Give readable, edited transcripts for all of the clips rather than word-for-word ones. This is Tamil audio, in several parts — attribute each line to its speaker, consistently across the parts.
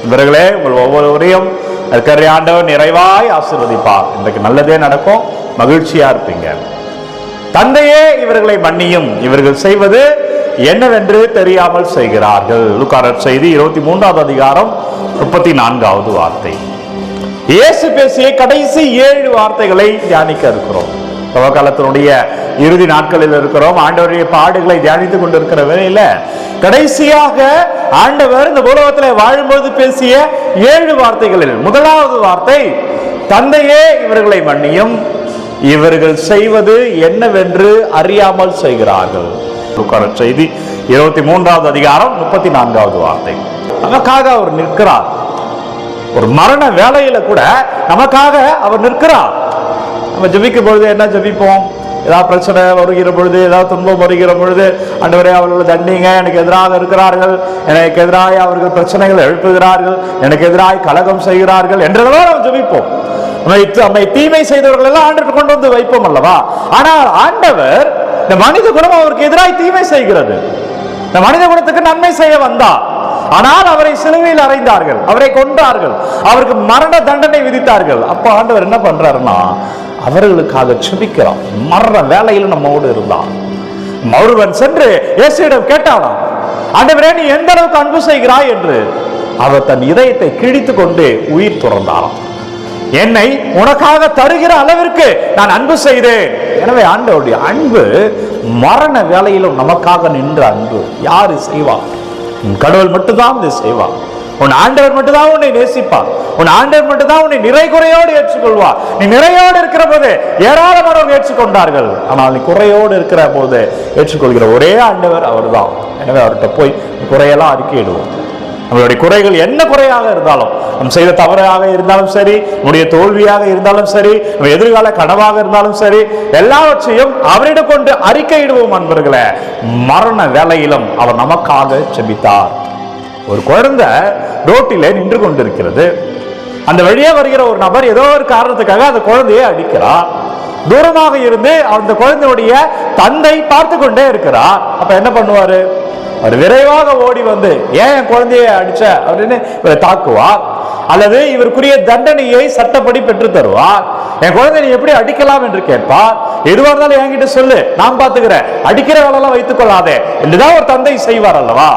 Speaker 1: இவர்களே உங்கள் ஒவ்வொருவரையும் இருக்கிற ஆண்டவர் நிறைவாய் ஆசீர்வதிப்பார். இன்றைக்கு நல்லதே நடக்கும், மகிழ்ச்சியா இருப்பீங்க. தந்தையே இவர்களை மன்னியும், இவர்கள் செய்வது என்னவென்று தெரியாமல் செய்கிறார்கள். லூக்கா நற்செய்தி 23வது அதிகாரம் 34வது வார்த்தை. இயேசு பேசிய கடைசி 7 வார்த்தைகளை தியானிக்க இருக்கிறோம். தவக்காலத்தினுடைய இறுதி நாட்களில் இருக்கிறோம். ஆண்டவருடைய பாடுகளை தியானித்துக் கொண்டிருக்கிற வேளையில கடைசியாக ஆண்டவர் இந்த உலகத்தில் வாழும்போது பேசிய 7 வார்த்தைகளில் முதலாவது வார்த்தை, தந்தையே இவர்களை மன்னியும், இவர்கள் செய்வது என்னவென்று அறியாமல் செய்கிறார்கள். லூக்கா நற்செய்தி 23வது அதிகாரம் 34வது வார்த்தை. நமக்காக அவர் நிற்கிறார். ஒரு மரண வேளையில கூட நமக்காக அவர் நிற்கிறார். நம்ம ஜெபிக்கும் பொழுது என்ன ஜெபிப்போம்? ஏதாவது பிரச்சனை வருகிற பொழுது, ஏதாவது துன்பம் வருகிற பொழுது, ஆண்டவரே அவர்களை தண்டிங்க, எனக்கு எதிராக இருக்கிறார்கள், எனக்கு எதிராக அவர்கள் பிரச்சனைகள் எழுப்புகிறார்கள், எனக்கு எதிராக கலகம் செய்கிறார்கள் என்றெல்லாம் நம்ம ஜெபிப்போம். நம்மை தீமை செய்தவர்கள் எல்லாம் ஆண்டவர் கொண்டு வந்து வைப்போம் அல்லவா? ஆனால் ஆண்டவர் இந்த மனித குலம் அவருக்கு எதிராக தீமை செய்கிறது. இந்த மனித குலத்துக்கு நன்மை செய்ய வந்தார். ஆனால் அவரை சிலுவையில் அறைந்தார்கள், அவரை கொன்றார்கள், அவருக்கு மரண தண்டனை விதித்தார்கள். அப்ப ஆண்டவர் என்ன பண்றாருன்னா அவர்களுக்காக செபிக்கிறார். மரண வேலையில் நம்மோடு இருந்தார். ஒருவன் சென்று இயேசுவிடம் கேட்டானாம், ஆண்டவரே நீ எந்த அளவுக்கு அன்பு செய்கிறாய் என்று. அவர் தன் இதயத்தை கிழித்து கொண்டு உயிர் துறந்தாராம். என்னை உனக்காக தருகிற அளவிற்கு நான் அன்பு செய்தேன். எனவே ஆண்டவருடைய அன்பு மரண வேலையிலும் நமக்காக நின்ற அன்பு. யாரு செய்வார்? கடவுள் மட்டும்தான் இதை செய்வார். உன் ஆண்டவர் மட்டும்தான் உன்னை நேசிப்பார். உன் ஆண்டவர் மட்டும்தான் உன்னை நிறை குறையோடு ஏற்றுக்கொள்வார். நீ நிறையோடு இருக்கிற போது ஏராளமானவர்கள் ஏற்றுக்கொண்டார்கள். ஆனால் நீ குறையோடு இருக்கிற போது ஏற்றுக்கொள்கிற ஒரே ஆண்டவர் அவர் தான். எனவே அவர்கிட்ட போய் குறையெல்லாம் அறிக்கையிடுவோம். நம்மளுடைய குறைகள் என்ன குறையாக இருந்தாலும், நம் செய்த தவறாக இருந்தாலும் சரி, நம்முடைய தோல்வியாக இருந்தாலும் சரி, நம்ம எதிர்கால கனவாக இருந்தாலும் சரி, எல்லாவற்றையும் அவரிடம் கொண்டு அறிக்கையிடுவோம். அன்பர்களே, மரண வேளையிலும் அவர் நமக்காக செபித்தார். ஒரு குழந்தை ரோட்டிலே நின்று கொண்டிருக்கிறது. அந்த வழியே வருகிற ஒரு நபர் ஏதோ ஒரு காரணத்துக்காக அந்த குழந்தையை அடிக்கிறார். தூரமாக இருந்து அந்த குழந்தையுடைய தந்தை பார்த்து கொண்டே இருக்கிறார். அப்ப என்ன பண்ணுவாரு? அவர் விரைவாக ஓடி வந்து, ஏன் என் குழந்தையை அடிச்ச அப்படின்னு இவரை தாக்குவார். அல்லது இவருக்குரிய தண்டனையை சட்டப்படி பெற்று தருவார். என் குழந்தை நீ எப்படி அடிக்கலாம் என்று கேட்பார். எதுவாக இருந்தாலும் என்கிட்ட சொல்லு, நான் பார்த்துக்கிறேன், அடிக்கிற வேலையெல்லாம் வைத்துக் கொள்ளாதே என்றுதான் ஒரு தந்தை செய்வார் அல்லவா?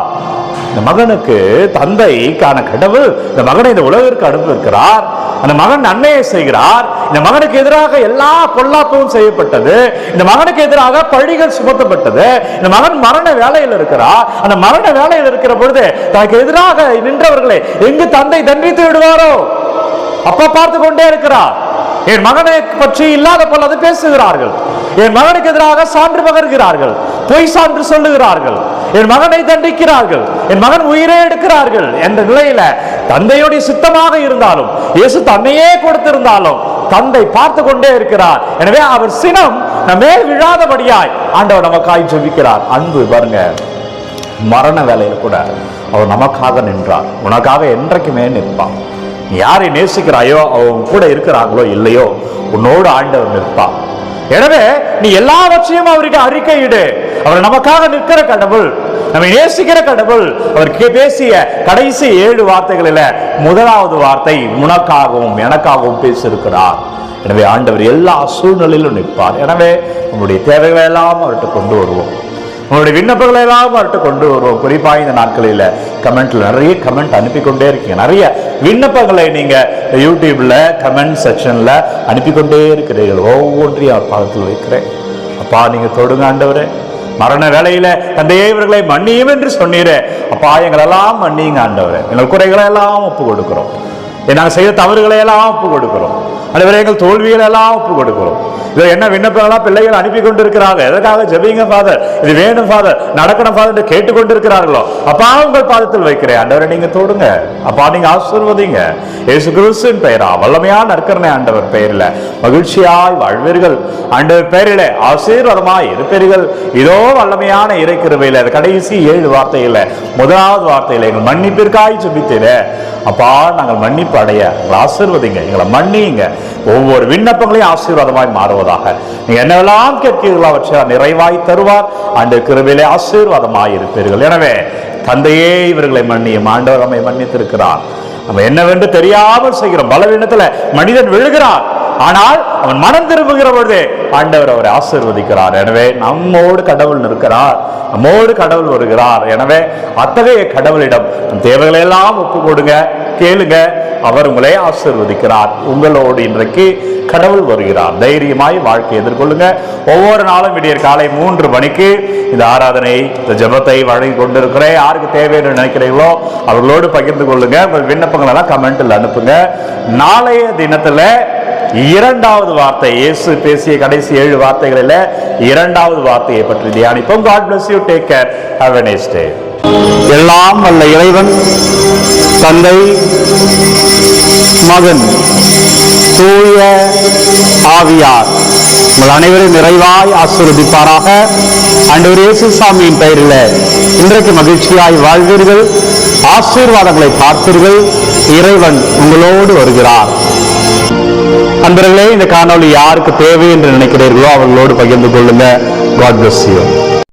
Speaker 1: இந்த மகனுக்கு தந்தைக்கான கடவுள் இந்த மகனை இந்த உலகிற்கு அனுப்பியிருக்கிறார். அந்த மகன் நன்மையை செய்கிறார். இந்த மகனுக்கு எதிராக எல்லா பொல்லாப்பும் செய்யப்பட்டது. இந்த மகனுக்கு எதிராக பழிகள் சுமத்தப்பட்டது. இந்த மகன் மரண வேலையில் இருக்கிறார். அந்த மரண வேலையில் இருக்கிற பொழுது தனக்கு எதிராக நின்றவர்களை எங்கு தந்தை தண்டித்து விடுவாரோ அப்ப பார்த்து கொண்டே இருக்கிறார். என் மகனை பற்றி இல்லாத போல அது பேசுகிறார்கள். என் மகனுக்கு எதிராக சான்று பகர்கிறார்கள், பொய் சான்று சொல்லுகிறார்கள், என் மகனை தண்டிக்கிறார்கள், என் மகன் உயிரே எடுக்கிறார்கள் என்ற நிலையில தந்தையுடைய சித்தமாக இருந்தாலும், இயேசு தன்னையே கொடுத்திருந்தாலும் தந்தை பார்த்து கொண்டே இருக்கிறார். எனவே அவர் சினம் நம்மே விழாதபடியாய் ஆண்டவர் நமக்காய் ஜெபிக்கிறார். அன்பு பாருங்க, மரண வேலையில கூட அவர் நமக்காக நின்றார். உனக்காக என்றைக்குமே நிற்பார். நீ யாரை நேசிக்கிறாயோ அவங்க கூட இருக்கிறாங்களோ இல்லையோ உன்னோடு ஆண்டவர் நிற்பார். எனவே நீ எல்லாவற்றையும் அவருக்கு அறிக்கையிடு. அவர் நமக்காக நிற்கிற கடவுள், நம்மை நேசிக்கிற கடவுள். அவர் பேசிய கடைசி 7 வார்த்தைகளில முதலாவது வார்த்தை உனக்காகவும் எனக்காகவும் பேசியிருக்கிறார். எனவே ஆண்டவர் எல்லா சூழ்நிலையிலும் நிற்பார். எனவே நம்முடைய தேவைகளை எல்லாம் அவர்கிட்ட கொண்டு வருவோம். உங்களுடைய விண்ணப்பங்களை எல்லாம் அவர்கிட்ட கொண்டு வருவோம். குறிப்பாக இந்த நாட்களில் கமெண்ட்ல நிறைய கமெண்ட் அனுப்பி கொண்டே இருக்கீங்க. நிறைய விண்ணப்பங்களை நீங்க யூடியூப்ல கமெண்ட் செக்ஷன்ல அனுப்பிக்கொண்டே இருக்கிறீர்கள். ஒவ்வொன்றையும் அவர் பாதத்தில் வைக்கிறேன். அப்பா நீங்க தொடுங்க ஆண்டவரே. மரண வேளையில தந்தையே இவர்களை மன்னியும் என்று சொன்னீரே, அப்பா எங்களெல்லாம் மன்னியுங்க ஆண்டவரே. எங்கள் குறைகளை எல்லாம் ஒப்பு கொடுக்கிறோம். நாங்கள் செய்த தவறுகளை எல்லாம் ஒப்பு கொடுக்கிறோம். ஆண்டவரே எங்கள் தோல்விகளை எல்லாம் ஒப்பு கொடுக்கிறோம். இது என்ன விண்ணப்பங்களாம் பிள்ளைகள் அனுப்பி கொண்டு இருக்கிறாங்க. எதற்காக ஜெபிங்க ஃபாதர், இது வேணும் ஃபாதர், நடக்கணும் ஃபாதர் என்று கேட்டுக்கொண்டிருக்கிறார்களோ அப்பா உங்கள் பாதத்தில் வைக்கிறேன். ஆண்டவரை நீங்க தொடுங்க. அப்பா நீங்க ஆசீர்வதிங்க. இயேசு கிறிஸ்துவின் பெயரா வல்லமையான நற்கருணை ஆண்டவர் பெயரில் மகிழ்ச்சியாய் வாழ்வீர்கள். ஆண்டவர் பெயரிலே ஆசீர்வாதமாய் இருப்பீர்கள். இதோ வல்லமையான இறை கிருபையில கடைசி 7 வார்த்தையில முதலாவது வார்த்தையில எங்கள் மன்னிப்பிற்காய் ஜெபித்தீரே, அப்பா நாங்கள் மன்னிப்பு அடைய எங்களை ஆசீர்வதிங்க, எங்களை மன்னியுங்க. ஒவ்வொரு விண்ணப்பங்களையும் ஆசீர்வாதமாய் மாறுவதாக. நீங்க என்னவெல்லாம் கேட்கிறீர்களோ அவற்றை நிறைவாய் தருவார். அந்த கிருபையிலே ஆசீர்வாதமாய் இருப்பீர்கள். எனவே தந்தையே இவர்களை மன்னியும். ஆண்டவர் நம்மை மன்னித்திருக்கிறார். நம்ம என்னவென்று தெரியாமல் செய்கிறோம். பலவீனத்துல மனிதன் விழுகிறான், ஆனால் அவன் மனம் திரும்புகிற பொழுது ஆண்டவர் அவரை ஆசீர்வதிக்கிறார். எனவே நம்மோடு கடவுள் இருக்கிறார், நம்மோடு கடவுள் வருகிறார். எனவே அத்தகைய கடவுளிடம் தேவைகளை எல்லாம் ஒப்பு கொடுங்க, கேளுங்க, அவர் உங்களை ஆசீர்வதிக்கிறார். உங்களோடு இன்றைக்கு கடவுள் வருகிறார். தைரியமாய் வாழ்க்கை எதிர்கொள்ளுங்க. ஒவ்வொரு நாளும் விடியற் காலை 3 மணிக்கு இந்த ஆராதனை, இந்த ஜெபத்தை வழங்கி கொண்டிருக்கிறேன். யாருக்கு தேவை என்று நினைக்கிறீங்களோ அவர்களோடு பகிர்ந்து கொள்ளுங்க. உங்கள் விண்ணப்பங்கள் எல்லாம் கமெண்ட்ல அனுப்புங்க. நாளைய தினத்துல 2வது வார்த்தை, இயேசு பேசிய கடைசி 7 வார்த்தைகளில் 2வது வார்த்தையை பற்றி தியானிப்போம். God bless you. Take care. Have a nice day.
Speaker 2: எல்லாம் வல்ல இறைவன் தந்தை, மகன், தூய ஆவியார் உங்கள் அனைவரும் நிறைவாய் ஆசீர்வதிப்பாராக. ஆண்டவர் இயேசு சாமியின் பெயரில் இன்றைக்கு மகிழ்ச்சியாய் வாழ்வீர்கள், ஆசீர்வாதங்களை பார்ப்பீர்கள். இறைவன் உங்களோடு வருகிறார். அன்பர்களே, இந்த காணொளி யாருக்கு தேவை என்று நினைக்கிறீர்களோ அவர்களோடு பகிர்ந்து கொள்ளுங்க. God bless you.